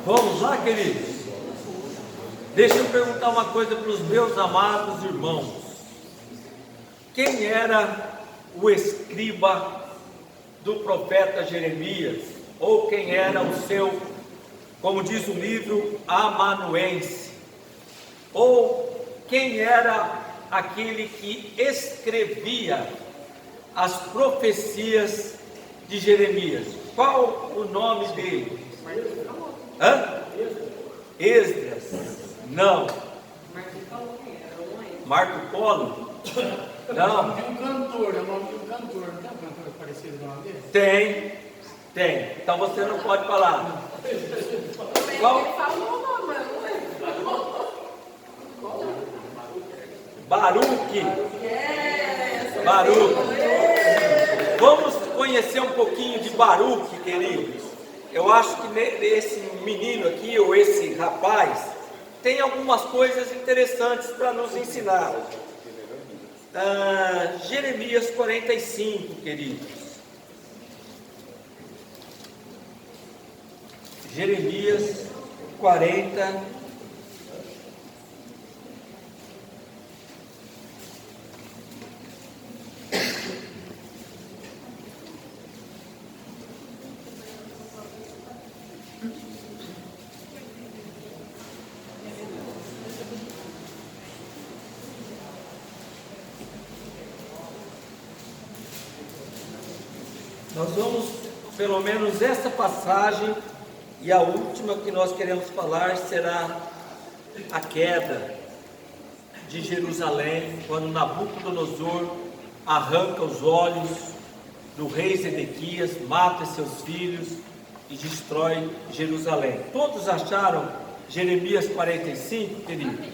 Vamos lá, queridos? Deixa eu perguntar uma coisa para os meus amados irmãos. Quem era o escriba do profeta Jeremias? Ou quem era o seu, como diz o livro, amanuense? Ou quem era aquele que escrevia as profecias de Jeremias? Qual o nome dele? Esdras? Não. Marco Polo? Não. Tem um cantor, é o nome de um cantor, não tem um cantor parecido com o nome dele? Tem. Então você não pode falar. Baruque. Vamos conhecer um pouquinho de Baruque, queridos. Eu acho que esse menino aqui, ou esse rapaz, tem algumas coisas interessantes para nos ensinar. Jeremias 45, queridos. Jeremias 40. Nós vamos, pelo menos essa passagem, e a última que nós queremos falar será a queda de Jerusalém, quando Nabucodonosor arranca os olhos do rei Zedequias, mata seus filhos e destrói Jerusalém. Todos acharam Jeremias 45, queridos?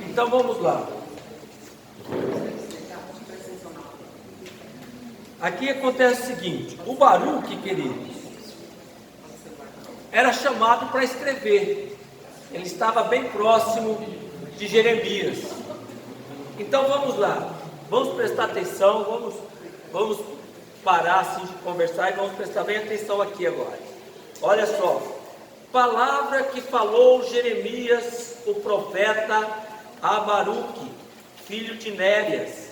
Então vamos lá. Aqui acontece o seguinte: o Baruque, queridos, era chamado para escrever. Ele estava bem próximo de Jeremias. Então vamos lá, vamos prestar atenção, vamos parar assim de conversar e vamos prestar bem atenção aqui agora. Olha só, palavra que falou Jeremias, o profeta, a Baruque, filho de Nérias,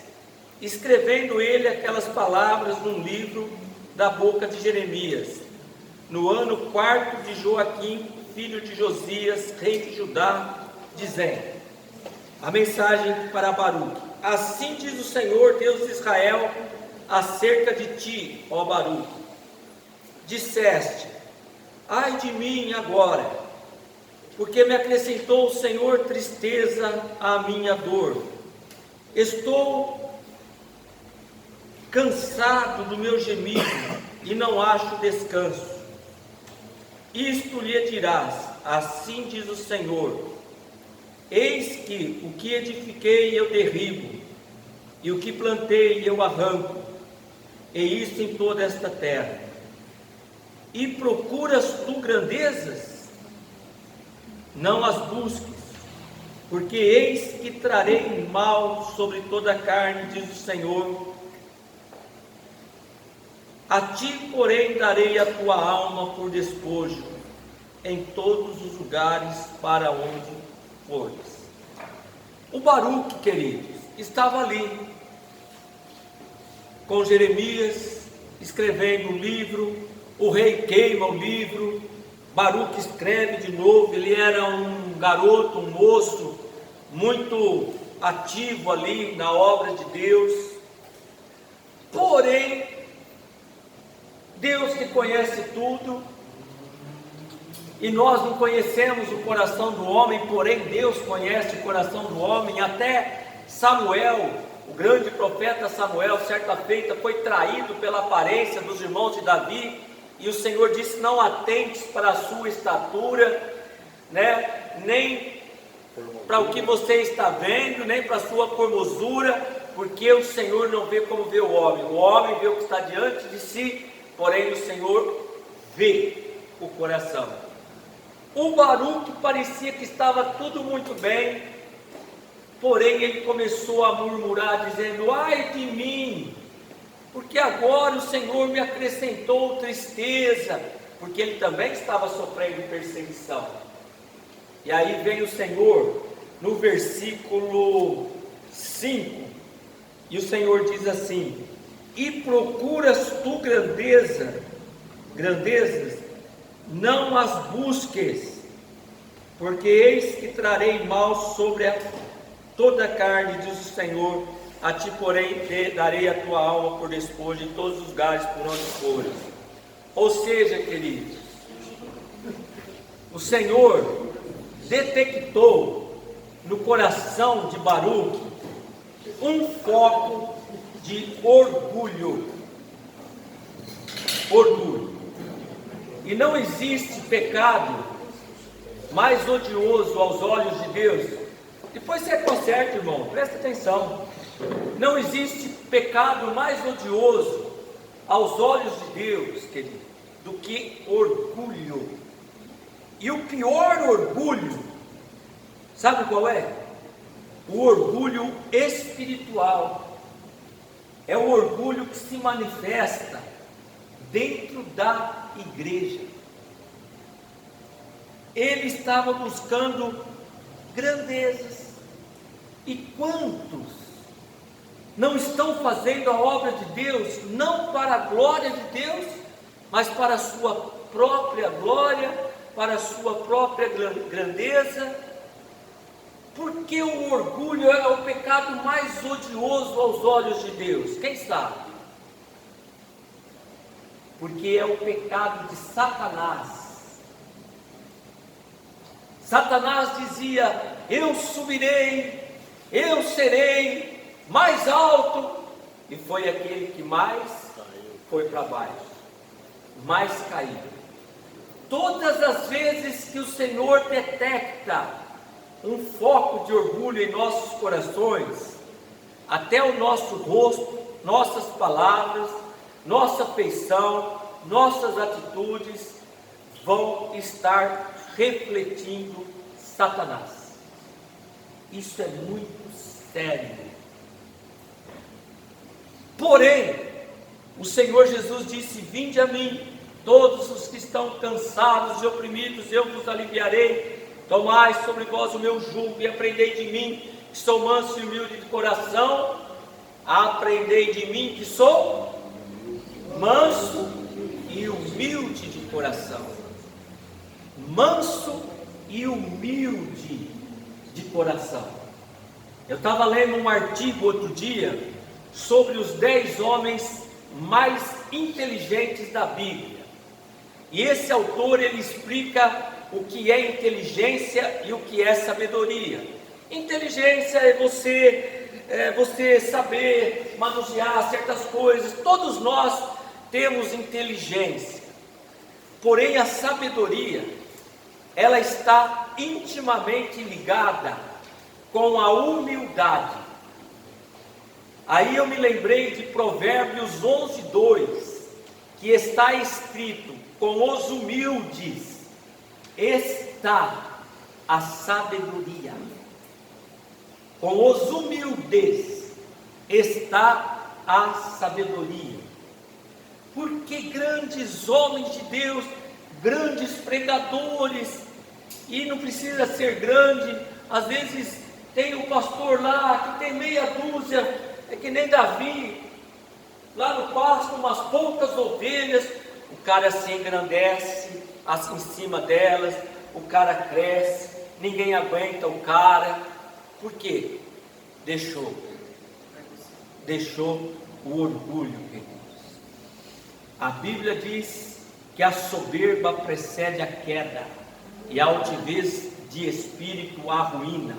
escrevendo ele aquelas palavras num livro da boca de Jeremias, no ano 4 de Joaquim, filho de Josias, rei de Judá, dizendo: a mensagem para Baruque: assim diz o Senhor, Deus de Israel, acerca de ti, ó Baruque, disseste: ai de mim agora, porque me acrescentou o Senhor tristeza à minha dor. Estou cansado do meu gemido e não acho descanso. Isto lhe dirás: assim diz o Senhor, eis que o que edifiquei eu derribo, e o que plantei eu arranco, e isso em toda esta terra. E procuras tu grandezas? Não as busques, porque eis que trarei mal sobre toda a carne, diz o Senhor. A ti, porém, darei a tua alma por despojo, em todos os lugares para onde fores. O Baruque, queridos, estava ali, com Jeremias, escrevendo um livro. O rei queima o livro, Baruque escreve de novo. Ele era um garoto, um moço, muito ativo ali na obra de Deus. Porém, Deus que conhece tudo, e nós não conhecemos o coração do homem, porém Deus conhece o coração do homem. Até Samuel, o grande profeta Samuel, certa feita foi traído pela aparência dos irmãos de Davi, e o Senhor disse: não atentes para a sua estatura, nem para o que você está vendo, nem para a sua formosura, porque o Senhor não vê como vê o homem vê o que está diante de si, porém o Senhor vê o coração. O Baruque parecia que estava tudo muito bem, porém ele começou a murmurar, dizendo: ai de mim, porque agora o Senhor me acrescentou tristeza porque ele também estava sofrendo perseguição. E aí vem o Senhor no versículo 5, e o Senhor diz assim: e procuras tu grandezas, não as busques, porque eis que trarei mal sobre toda a carne, diz o Senhor, a ti porém darei a tua alma por despojo em todos os lugares por onde fores. Ou seja, queridos, o Senhor detectou no coração de Baruque um foco de orgulho. E não existe pecado mais odioso aos olhos de Deus. Depois você conserta, irmão, presta atenção. Não existe pecado mais odioso aos olhos de Deus, querido, do que orgulho. E o pior orgulho, sabe qual é? O orgulho espiritual. É o orgulho que se manifesta dentro da igreja. Ele estava buscando grandezas. E quantos não estão fazendo a obra de Deus, não para a glória de Deus, mas para a sua própria glória, para a sua própria grandeza? Porque o orgulho é o pecado mais odioso aos olhos de Deus. Quem sabe? Porque é o pecado de Satanás. Satanás dizia: eu subirei, eu serei mais alto, e foi aquele que mais foi para baixo, mais caiu. Todas as vezes que o Senhor detecta um foco de orgulho em nossos corações, até o nosso rosto, nossas palavras, nossa feição, nossas atitudes vão estar refletindo Satanás. Isso é muito sério. Porém, o Senhor Jesus disse: vinde a mim, todos os que estão cansados e oprimidos, eu vos aliviarei. Tomai sobre vós o meu jugo e aprendei de mim, que sou manso e humilde de coração. Aprendei de mim, que sou manso e humilde de coração. Manso e humilde de coração. Eu estava lendo um artigo outro dia sobre os 10 homens mais inteligentes da Bíblia. E esse autor, ele explica o que é inteligência e o que é sabedoria. Inteligência é você saber manusear certas coisas. Todos nós temos inteligência. Porém, a sabedoria, ela está intimamente ligada com a humildade. Aí eu me lembrei de Provérbios 11:2, que está escrito: com os humildes está a sabedoria. Com os humildes está a sabedoria. Porque grandes homens de Deus, grandes pregadores, e não precisa ser grande, às vezes tem um pastor lá que tem meia dúzia, é que nem Davi, lá no pasto, umas poucas ovelhas, o cara se engrandece assim, em cima delas, o cara cresce, ninguém aguenta o cara. Por quê? Deixou o orgulho, queridos. A Bíblia diz que a soberba precede a queda, e a altivez de espírito a ruína.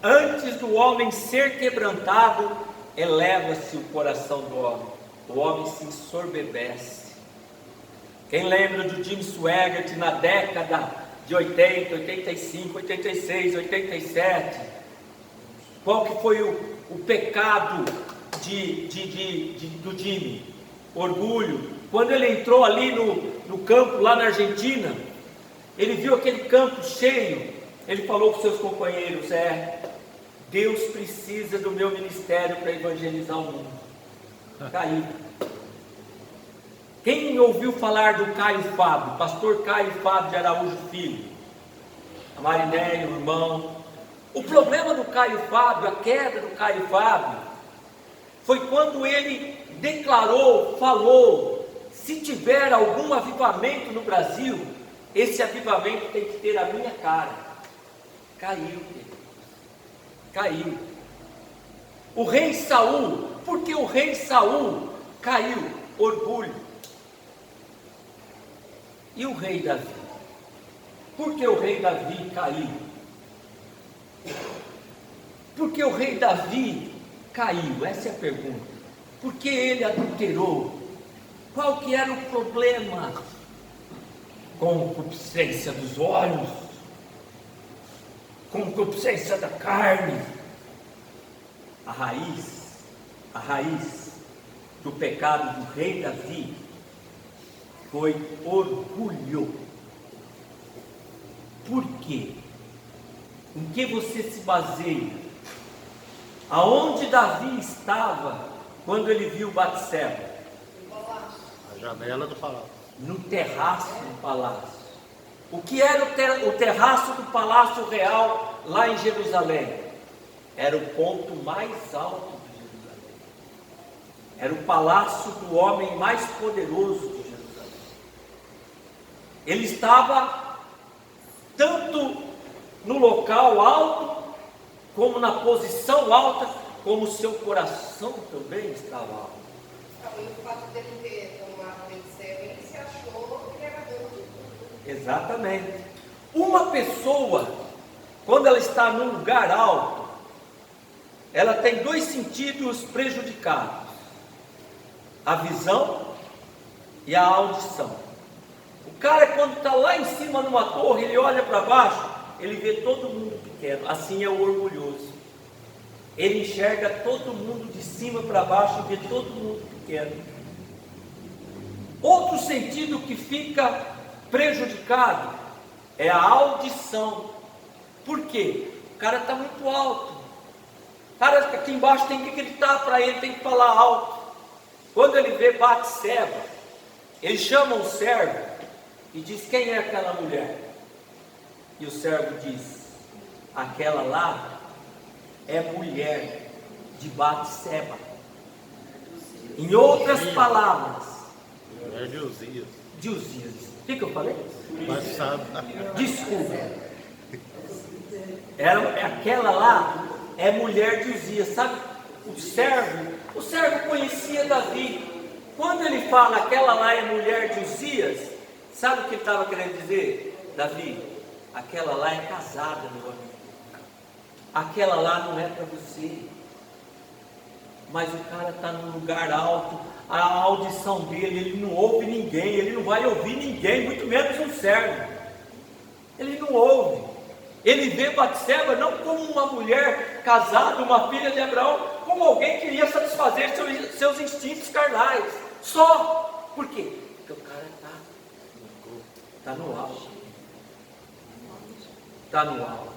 Antes do homem ser quebrantado, eleva-se o coração do homem. O homem se ensoberbece. Quem lembra do Jim Swaggart na década de 80, 85, 86, 87? Qual que foi o pecado do Jimmy? Orgulho. Quando ele entrou ali no campo, lá na Argentina, ele viu aquele campo cheio, ele falou com seus companheiros: Deus precisa do meu ministério para evangelizar o mundo. Caiu. Quem ouviu falar do Caio Fábio, pastor Caio Fábio de Araújo Filho? A Marinéia, o irmão. O problema do Caio Fábio, a queda do Caio Fábio, foi quando ele declarou, falou: se tiver algum avivamento no Brasil, esse avivamento tem que ter a minha cara. Caiu, caiu. O rei Saul, por que o rei Saul caiu? Orgulho. E o rei Davi? Por que o rei Davi caiu? Por que o rei Davi caiu? Essa é a pergunta. Por que ele adulterou? Qual que era o problema? Concupiscência dos olhos, concupiscência da carne. A raiz do pecado do rei Davi foi orgulho. Por quê? Em que você se baseia? Aonde Davi estava quando ele viu Batseba? A janela do palácio. No terraço do palácio. O que era o terraço do palácio real lá em Jerusalém? Era o ponto mais alto de Jerusalém. Era o palácio do homem mais poderoso de Jerusalém. Ele estava tanto no local alto, como na posição alta, como o seu coração também estava alto. E o fato dele ter tomado Batseba, ele se achou que era dono. Exatamente. Uma pessoa, quando ela está num lugar alto, ela tem dois sentidos prejudicados: a visão e a audição. O cara, quando está lá em cima numa torre, ele olha para baixo, ele vê todo mundo pequeno. Assim é o orgulhoso. Ele enxerga todo mundo de cima para baixo e vê todo mundo pequeno. Outro sentido que fica prejudicado é a audição. Por quê? O cara está muito alto. O cara aqui embaixo tem que gritar para ele, tem que falar alto. Quando ele vê Batseba, ele chama um servo e diz: quem é aquela mulher? E o servo diz: aquela lá é mulher de Batseba. Em outras palavras, Mulher de Uzias. de Uzias. O que eu falei? Mas sabe. Desculpa. Aquela lá é mulher de Uzias. Sabe, o servo conhecia Davi. Quando ele fala aquela lá é mulher de Uzias, sabe o que ele estava querendo dizer? Davi, aquela lá é casada, meu amigo. Aquela lá não é para você. Mas o cara está num lugar alto, a audição dele, ele não ouve ninguém, ele não vai ouvir ninguém, muito menos um servo. Ele não ouve. Ele vê Batseba não como uma mulher casada, uma filha de Abraão, como alguém que iria satisfazer seus instintos carnais. Só. Por quê? Porque o cara está no alto. Está no alto.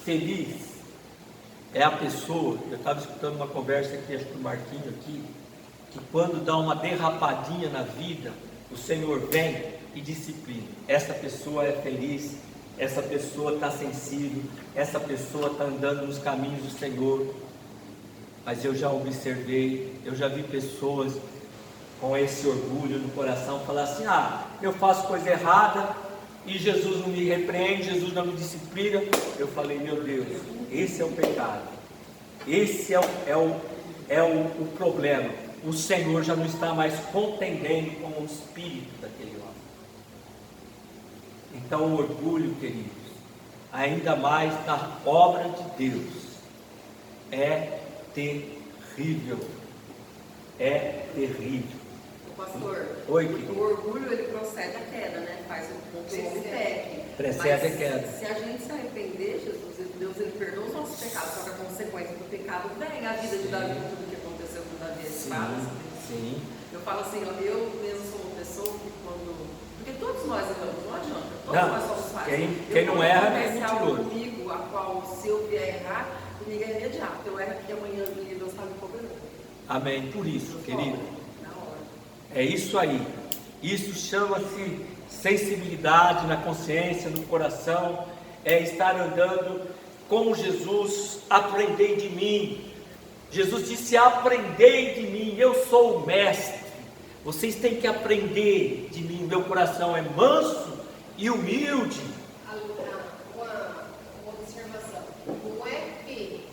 Feliz é a pessoa, eu estava escutando uma conversa aqui, acho que do Marquinho aqui, que quando dá uma derrapadinha na vida, o Senhor vem e disciplina. Essa pessoa é feliz, essa pessoa está sensível, essa pessoa está andando nos caminhos do Senhor. Mas eu já observei, eu já vi pessoas com esse orgulho no coração falar assim: eu faço coisa errada e Jesus não me repreende, Jesus não me disciplina. Eu falei: meu Deus, esse é o pecado, esse é o problema. O Senhor já não está mais contendendo com o espírito daquele homem. Então o orgulho, queridos, ainda mais na obra de Deus, é terrível. É terrível. Pastor, Oi, o orgulho ele procede à queda, né? Faz com que o homem peque. Precede a Mas queda. se a gente se arrepender, Deus ele perdoa os nossos pecados, só que a consequência do pecado vem a vida de Davi, tudo que aconteceu com Davi. Sim. Eu falo assim, eu mesmo sou uma pessoa que porque todos nós erramos, não adianta, todos Não, nós somos falhos. quem não erra é acontece algo mentiroso. comigo, a qual se eu vier errar, comigo é imediato. Eu erro aqui amanhã, Deus está me cobrando. Amém. Por isso, querido, Na hora. É isso aí. Isso chama-se sensibilidade na consciência, no coração. É estar andando como Jesus. Aprendei de mim. Jesus disse: aprendei de mim, eu sou o mestre. Vocês têm que aprender de mim. Meu coração é manso e humilde. Uma observação. Não é que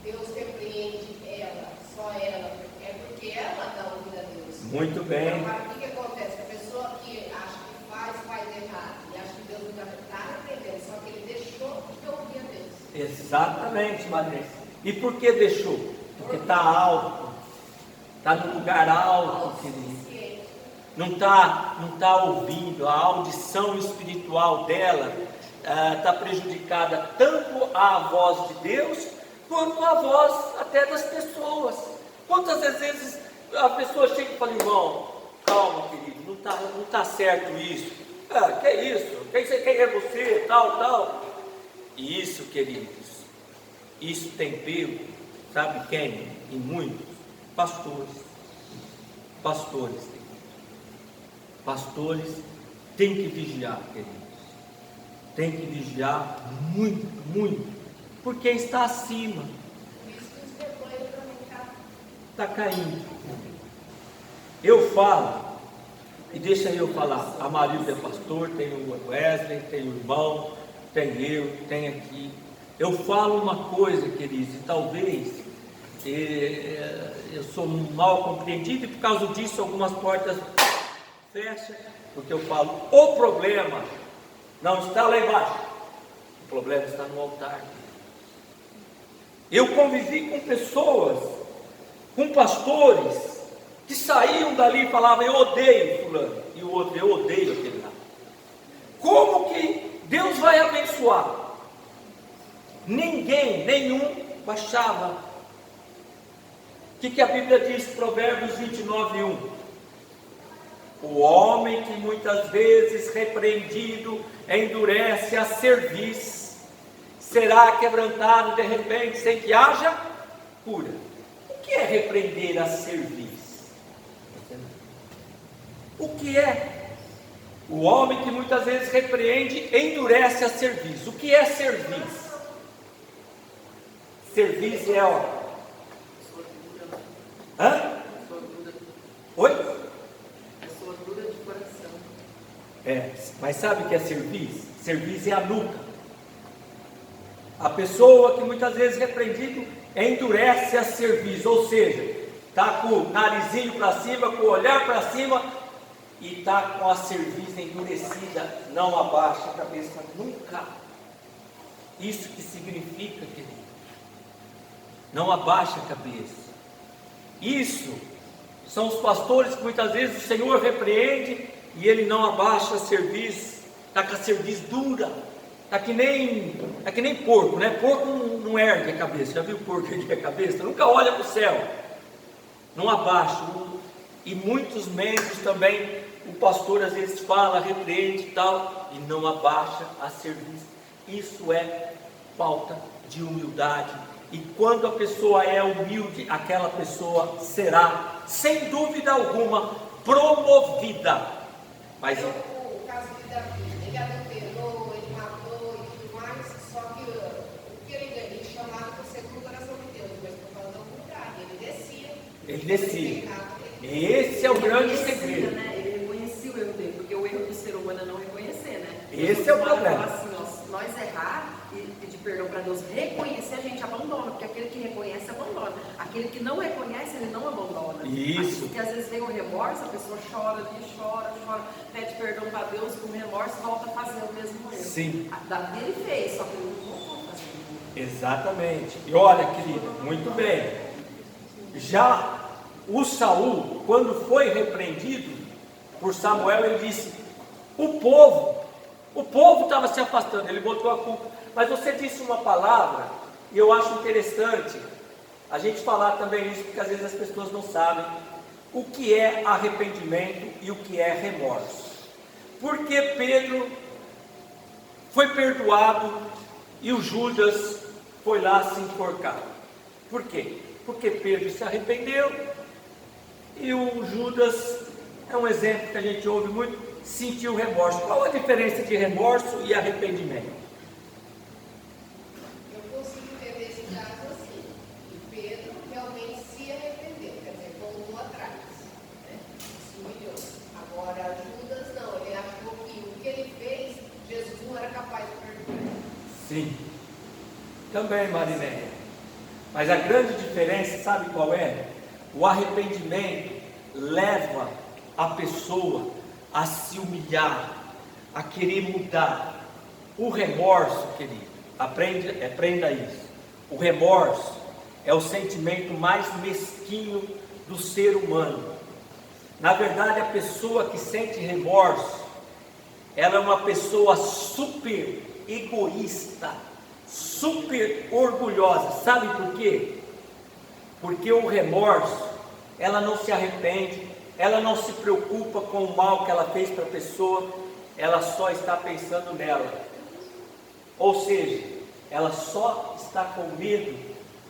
Deus repreende ela, só ela, é porque ela dá ouvido a Deus. Muito bem. Agora, o que acontece? A pessoa que acha que faz errado, e acha que Deus não está repreendendo, só que ele deixou de ouvir a Deus. Exatamente, Madre. E por que deixou? Porque está alto, está no lugar alto, querido. Não tá ouvindo, a audição espiritual dela está prejudicada, tanto a voz de Deus, quanto a voz até das pessoas. Quantas vezes a pessoa chega e fala: irmão, calma, querido, não tá certo isso. Que é isso? Quem é você? Tal. E isso, queridos, isso tem pego, sabe quem? Em muitos pastores. Pastores têm que vigiar, queridos. Tem que vigiar muito, muito, porque está acima. Está caindo. Eu falo, e deixa eu falar. A Marilda é pastor, tem o Wesley, tem o irmão, tem eu, tem aqui. Eu falo uma coisa, queridos, e talvez eu sou mal compreendido, e por causa disso algumas portas fecham, porque eu falo: o problema não está lá embaixo, o problema está no altar. Eu convivi com pessoas, com pastores, que saíam dali e falavam: eu odeio fulano, e o outro: eu odeio aquele lá. Como que Deus vai abençoar? Nenhum baixava. O que a Bíblia diz? Provérbios 29:1. O homem que muitas vezes repreendido endurece a cerviz, será quebrantado de repente sem que haja cura. O que é repreender a cerviz? O que é? O homem que muitas vezes repreende endurece a cerviz. O que é cerviz? Cerviz é Oi? Pessoa dura de coração. Mas sabe o que é cerviz? Cerviz é a nuca. A pessoa que muitas vezes repreendido endurece a cerviz, ou seja, está com o narizinho para cima, com o olhar para cima, e está com a cerviz endurecida, não abaixa a cabeça nunca. Isso que significa, querido. Não abaixa a cabeça. Isso são os pastores que muitas vezes o Senhor repreende e ele não abaixa a cerviz, está com a cerviz dura, está que nem porco, né? Porco não ergue a cabeça. Já viu porco erguer a cabeça? Nunca olha para o céu, não abaixa. E muitos membros também, o pastor às vezes fala, repreende e tal, e não abaixa a cerviz. Isso é falta de humildade. E quando a pessoa é humilde, aquela pessoa será, sem dúvida alguma, promovida. Mas o caso de Davi, ele adulterou, ele matou e tudo mais, só que o que ele chamava por segundo o coração de Deus, mas estou falando ao contrário, ele descia. Esse é o grande segredo. Né? Ele reconhecia o erro dele, porque o erro do ser humano é não reconhecer, né? Esse é o problema. Assim, nós errar e pedir perdão para Deus, reconhecer, a gente abandona, porque aquele que reconhece abandona, aquele que não reconhece, ele não abandona. Isso. Porque às vezes vem o remorso, a pessoa chora ali, chora, pede perdão para Deus, com remorso volta a fazer o mesmo erro. Sim. Davi ele fez, só que ele não voltou a fazer. Exatamente. E olha, querido, muito bem. Já o Saul, quando foi repreendido por Samuel, ele disse: o povo estava se afastando, ele botou a culpa. Mas você disse uma palavra, e eu acho interessante a gente falar também isso, porque às vezes as pessoas não sabem o que é arrependimento e o que é remorso. Porque Pedro foi perdoado e o Judas foi lá se enforcar. Por quê? Porque Pedro se arrependeu e o Judas é um exemplo que a gente ouve muito, sentiu remorso. Qual a diferença de remorso e arrependimento? Eu consigo entender esse caso assim. E Pedro realmente se arrependeu, quer dizer, voltou atrás, né? Se humilhou. Agora, Judas não, ele achou que o que ele fez, Jesus não era capaz de perdoar. Sim, também, Marinéia. Mas a grande diferença, sabe qual é? O arrependimento leva a pessoa a se humilhar, a querer mudar. O remorso, querido, aprenda isso. O remorso é o sentimento mais mesquinho do ser humano. Na verdade, a pessoa que sente remorso, ela é uma pessoa super egoísta, super orgulhosa. Sabe por quê? Porque o remorso, ela não se arrepende, ela não se preocupa com o mal que ela fez para a pessoa, ela só está pensando nela. Ou seja, ela só está com medo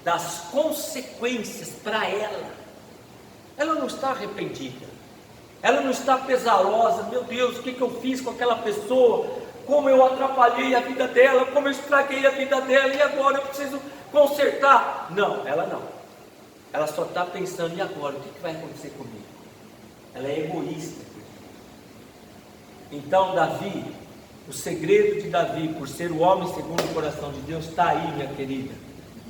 das consequências para ela. Ela não está arrependida, ela não está pesarosa. Meu Deus, o que eu fiz com aquela pessoa? Como eu atrapalhei a vida dela, como eu estraguei a vida dela, e agora eu preciso consertar. Não, ela não. Ela só está pensando, e agora? O que vai acontecer comigo? Ela é egoísta. Então Davi, o segredo de Davi, por ser o homem segundo o coração de Deus, está aí, minha querida.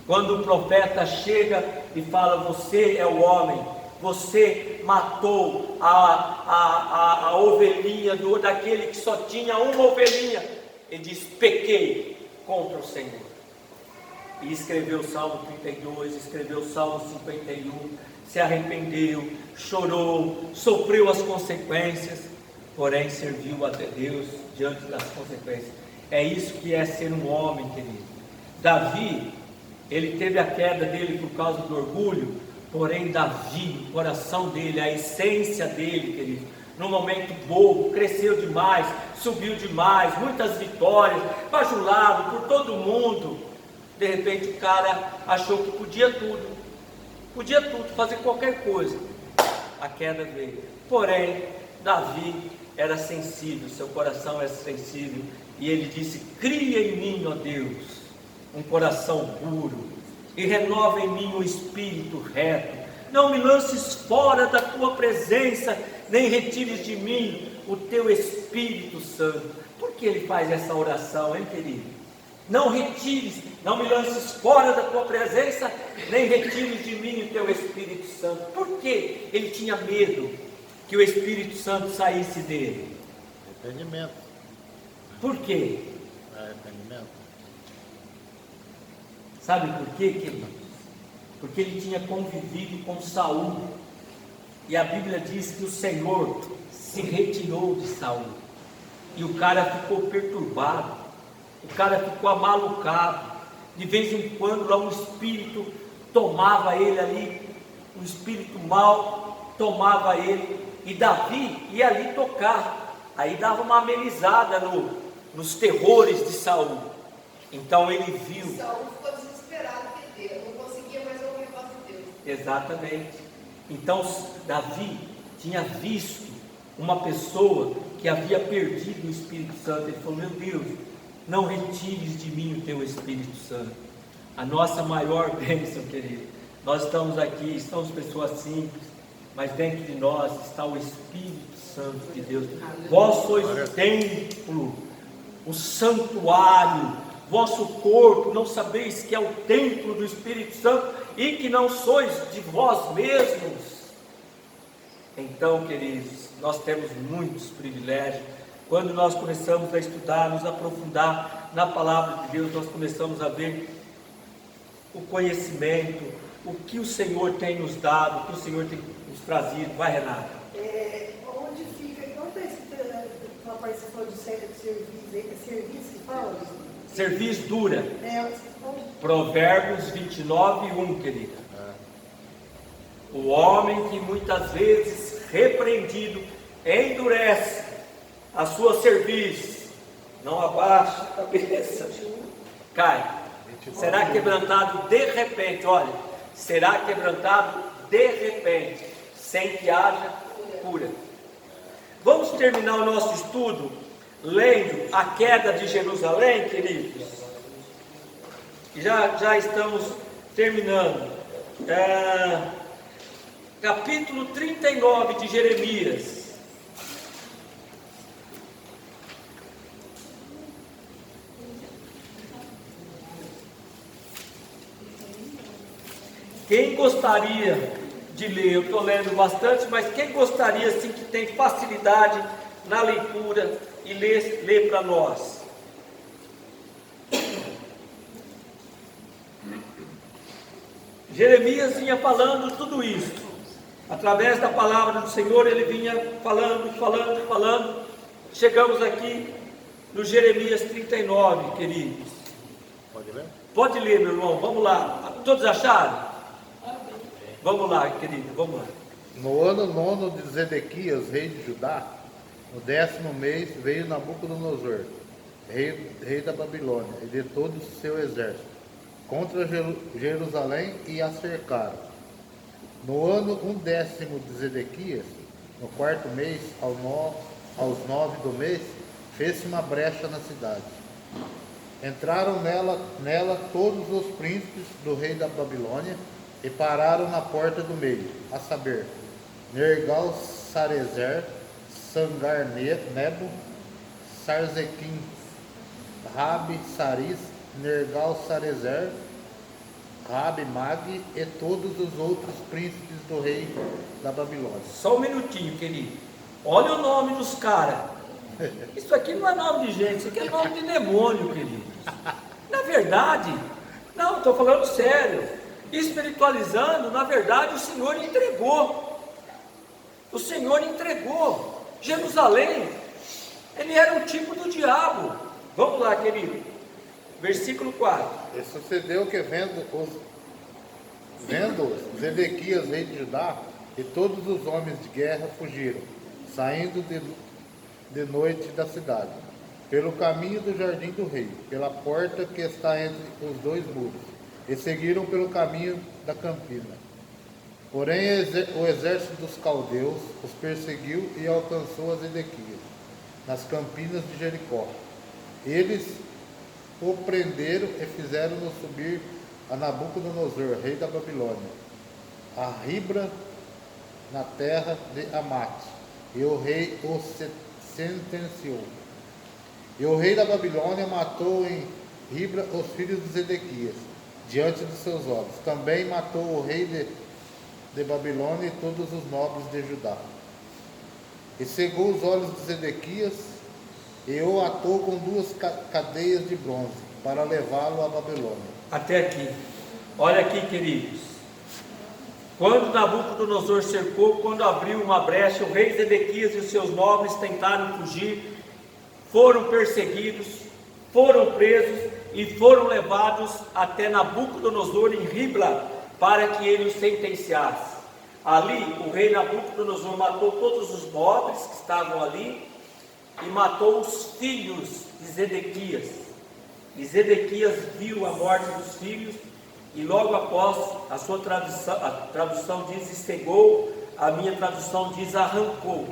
Quando o profeta chega e fala, você é o homem, você matou a ovelhinha daquele que só tinha uma ovelhinha, ele diz, pequei contra o Senhor. E escreveu o Salmo 32, escreveu o Salmo 51, se arrependeu, chorou, sofreu as consequências, porém serviu a Deus diante das consequências. É isso que é ser um homem, querido. Davi, ele teve a queda dele por causa do orgulho, porém Davi, o coração dele, a essência dele, querido, no momento bom, cresceu demais, subiu demais, muitas vitórias, bajulado por todo mundo. De repente o cara achou que podia tudo, fazer qualquer coisa. A queda veio. Porém, Davi era sensível, seu coração era sensível, e ele disse, cria em mim, ó Deus, um coração puro, e renova em mim um espírito reto. Não me lances fora da tua presença, nem retires de mim o teu Espírito Santo. Por que ele faz essa oração, hein, querido? Não retires, não me lances fora da tua presença, nem retires de mim o teu Espírito Santo. Por que ele tinha medo que o Espírito Santo saísse dele? Arrependimento. Por quê? Arrependimento. Sabe por quê, queridos? Porque ele tinha convivido com Saul, e a Bíblia diz que o Senhor se retirou de Saul, e o cara ficou perturbado, o cara ficou amalucado. De vez em quando lá um espírito tomava ele ali, um espírito mau tomava ele, e Davi ia ali tocar, aí dava uma amenizada nos terrores de Saul. Então ele viu. Saul ficou desesperado, porque Deus não conseguia mais ouvir a voz de Deus. Exatamente. Então Davi tinha visto uma pessoa que havia perdido o Espírito Santo. Ele falou, meu Deus, não retires de mim o teu Espírito Santo. A nossa maior bênção, querido, nós estamos aqui, estamos pessoas simples, mas dentro de nós está o Espírito Santo de Deus. Vós sois o templo, o santuário, vosso corpo, não sabeis que é o templo do Espírito Santo e que não sois de vós mesmos? Então, queridos, nós temos muitos privilégios. Quando nós começamos a estudar, nos aprofundar na palavra de Deus, nós começamos a ver o conhecimento, o que o Senhor tem nos dado, o que o Senhor tem nos trazido. Vai, Renata. Onde fica, enquanto esse papai você falou de serviço que fala? Serviço dura. Onde... Provérbios 29:1, querida. O homem que muitas vezes repreendido endurece a sua cerviz, não abaixa a cabeça, cai, será quebrantado de repente. Olha, será quebrantado de repente, sem que haja cura. Vamos terminar o nosso estudo lendo a queda de Jerusalém, queridos. Já estamos terminando. Capítulo 39 de Jeremias. Quem gostaria de ler? Eu estou lendo bastante, mas quem gostaria assim que tem facilidade na leitura e lê para nós? Jeremias vinha falando tudo isso. Através da palavra do Senhor, ele vinha falando. Chegamos aqui no Jeremias 39, queridos. Pode ler? Pode ler, meu irmão, vamos lá. Todos acharam? Vamos lá, querido, vamos lá. No ano 9 de Zedequias, rei de Judá, no 10º mês, veio Nabucodonosor, rei da Babilônia, e de todo o seu exército, contra Jerusalém, e a cercaram. No ano 10º de Zedequias, no 4º mês, aos 9 do mês, fez-se uma brecha na cidade. Entraram nela todos os príncipes do rei da Babilônia, e pararam na porta do meio, a saber, Nergal-Sarezer, Sangar-Nebo, Sarzequim, Rabi-Saris, Nergal-Sarezer, Rabi-Mag e todos os outros príncipes do rei da Babilônia. Só um minutinho, querido. Olha o nome dos caras. Isso aqui não é nome de gente, isso aqui é nome de demônio, queridos. Na verdade, não, estou falando sério. Espiritualizando, na verdade, o Senhor entregou. O Senhor entregou. Jerusalém, ele era um tipo do diabo. Vamos lá, querido. Versículo 4. E sucedeu que vendo-os, Zedequias, rei de Judá, e todos os homens de guerra fugiram, saindo de noite da cidade, pelo caminho do jardim do rei, pela porta que está entre os dois muros, e seguiram pelo caminho da campina. Porém, o exército dos caldeus os perseguiu e alcançou a Zedequias, nas campinas de Jericó. Eles o prenderam e fizeram-no subir a Nabucodonosor, rei da Babilônia, a Ribla, na terra de Amate, e o rei o sentenciou. E o rei da Babilônia matou em Ribla os filhos de Zedequias, diante dos seus olhos. Também matou o rei de Babilônia e todos os nobres de Judá. E cegou os olhos de Zedequias e o atou com 2 cadeias de bronze para levá-lo à Babilônia. Até aqui. Olha aqui, queridos. Quando Nabucodonosor cercou, quando abriu uma brecha, o rei Zedequias e os seus nobres tentaram fugir, foram perseguidos, foram presos e foram levados até Nabucodonosor em Ribla, para que ele os sentenciasse. Ali, o rei Nabucodonosor matou todos os nobres que estavam ali, e matou os filhos de Zedequias. E Zedequias viu a morte dos filhos, e logo após, a sua tradução diz cegou, a minha tradução diz arrancou.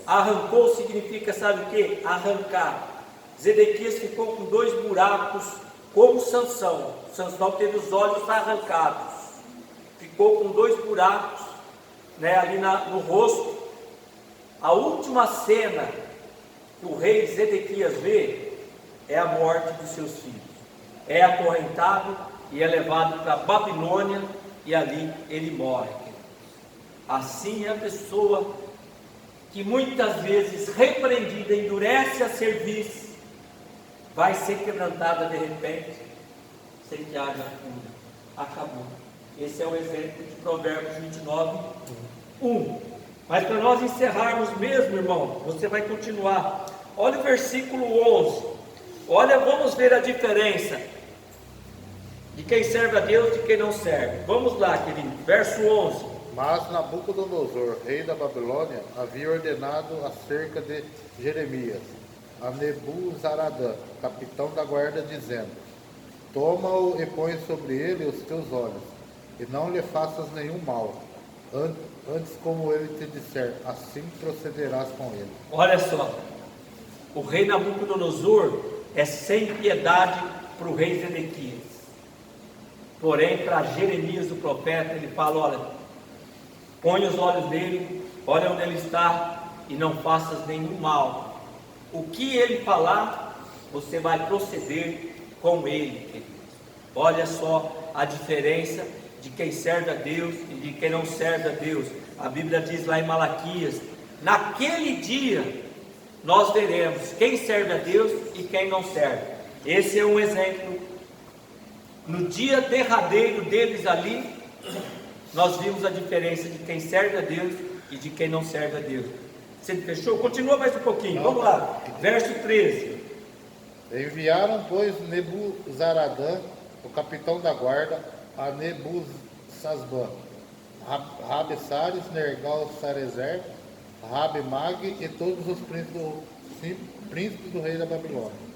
Arrancou significa, sabe o que? Arrancar. Zedequias ficou com 2 buracos, como Sansão. Sansão teve os olhos arrancados. Ficou com 2 buracos, ali no rosto. A última cena que o rei Zedequias vê é a morte dos seus filhos. É acorrentado e é levado para a Babilônia, e ali ele morre. Assim é a pessoa que muitas vezes repreendida, endurece a cerviz, vai ser quebrantada de repente, sem que haja cura. Acabou. Esse é o exemplo de Provérbios 29, 1. Mas para nós encerrarmos mesmo, irmão, você vai continuar. Olha o versículo 11. Olha, vamos ver a diferença de quem serve a Deus e de quem não serve. Vamos lá, querido. Verso 11. Mas Nabucodonosor, rei da Babilônia, havia ordenado acerca de Jeremias a Nebuzaradã, capitão da guarda, dizendo: toma-o e põe sobre ele os teus olhos, e não lhe faças nenhum mal. Antes como ele te disser, assim procederás com ele. Olha só, o rei Nabucodonosor é sem piedade para o rei Zedequias. Porém, para Jeremias, o profeta, ele fala: olha, põe os olhos nele, olha onde ele está e não faças nenhum mal. O que ele falar, você vai proceder com ele, queridos. Olha só a diferença de quem serve a Deus e de quem não serve a Deus. A Bíblia diz lá em Malaquias: naquele dia nós veremos quem serve a Deus e quem não serve. Esse é um exemplo. No dia derradeiro deles ali, nós vimos a diferença de quem serve a Deus e de quem não serve a Deus. Você fechou? Continua mais um pouquinho, vamos lá. Verso 13. Enviaram, pois, Nebuzaradã, o capitão da guarda, a Nebuzasban, Rabessares, Nergal-Sarezer, Rabi-Mag e todos os príncipes do rei da Babilônia.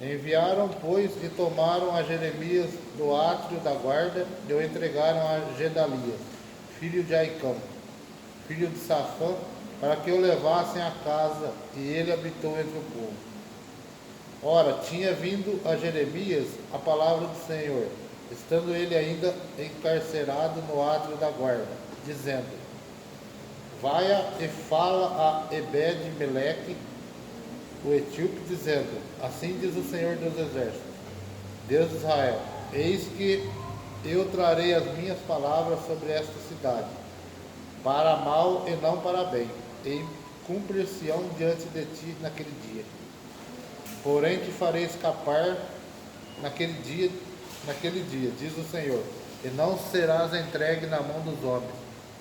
Enviaram, pois, e tomaram a Jeremias do átrio da guarda e o entregaram a Gedalias, filho de Aicão, filho de Safã, para que o levassem à casa, e ele habitou entre o povo. Ora, tinha vindo a Jeremias a palavra do Senhor, estando ele ainda encarcerado no átrio da guarda, dizendo: vai e fala a Ebed-Meleque, o etíope, dizendo: assim diz o Senhor dos Exércitos, Deus de Israel, eis que eu trarei as minhas palavras sobre esta cidade, para mal e não para bem, e cumprir-se-ão diante de ti naquele dia. Porém te farei escapar naquele dia, diz o Senhor, e não serás entregue na mão dos homens,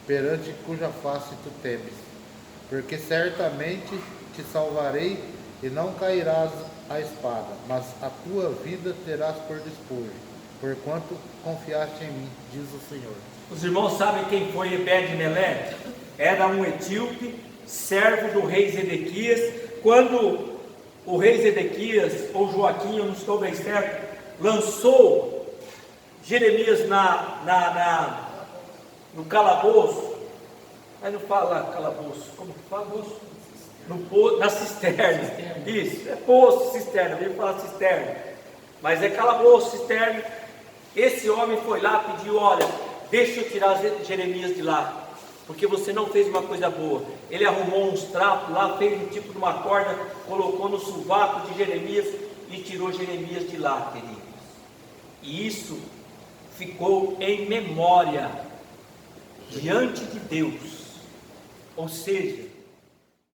perante cuja face tu temes, porque certamente te salvarei e não cairás a espada, mas a tua vida terás por despojo, porquanto confiaste em mim, diz o Senhor. Os irmãos sabem quem foi Ebed-Meleque? Era um etíope, servo do rei Zedequias. Quando o rei Zedequias, ou Joaquim, eu não estou bem certo, lançou Jeremias no calabouço, mas não fala calabouço, como que fala? Na cisterna. Isso, é poço, cisterna, veio falar cisterna, mas é calabouço, cisterna. Esse homem foi lá e pediu: olha, deixa eu tirar Jeremias de lá, porque você não fez uma coisa boa. Ele arrumou uns trapos lá, fez um tipo de uma corda, colocou no sovaco de Jeremias e tirou Jeremias de lá, queridos. E isso ficou em memória diante de Deus. Ou seja,